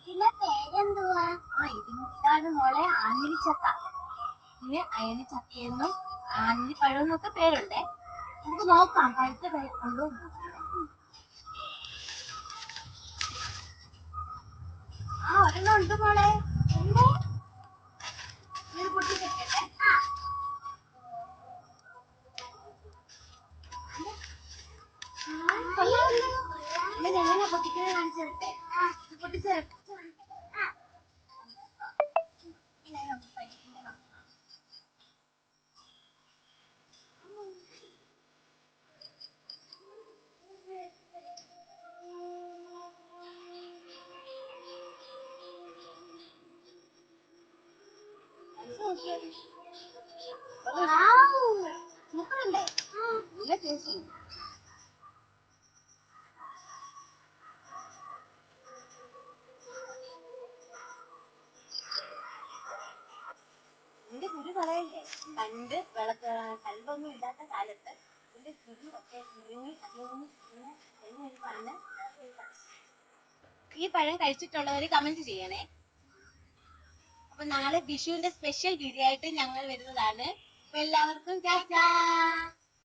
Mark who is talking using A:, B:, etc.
A: ഫ്രൂട്ടിന്റെ പേരെന്തുവാ? ഇതാണ് മോളെ ആഞ്ഞിലിച്ചക്ക. ഇതിന് അയനിച്ചക്കയെന്നും ആഞ്ഞിലിപ്പഴം എന്നൊക്കെ പേരുണ്ടേ. നമുക്ക് നോക്കാം പഴുത്ത പേരുണ്ടോ. ഒരെണ്ണം ഉണ്ട് മോളെ. ഉണ്ട്. ഇത് പൊട്ടിച്ചെടുക്കട്ടെ. എങ്ങനെയാ പൊട്ടിക്കുന്നത് കാണിച്ചു തരട്ടെ. പൊട്ടിച്ചെടുക്ക. സൂപ്പറുണ്ടേ. നല്ല ടേസ്റ്റ്. ഇതിന്റെ കുരു കളയല്ലേ. കണ്ടൊന്നും ഇല്ലാത്ത കാലത്ത് ഇതിന്റെ കുരു ഒക്കെ ചുരുങ്ങി പറഞ്ഞ് ഈ പഴം കഴിച്ചിട്ടുള്ളവര് കമന്റ് ചെയ്യണേ. അപ്പൊ നാളെ വിഷുവിന്റെ സ്പെഷ്യൽ വീഡിയോ ആയിട്ട് ഞങ്ങൾ വരുന്നതാണ്. അപ്പൊ എല്ലാവർക്കും ടാറ്റാ.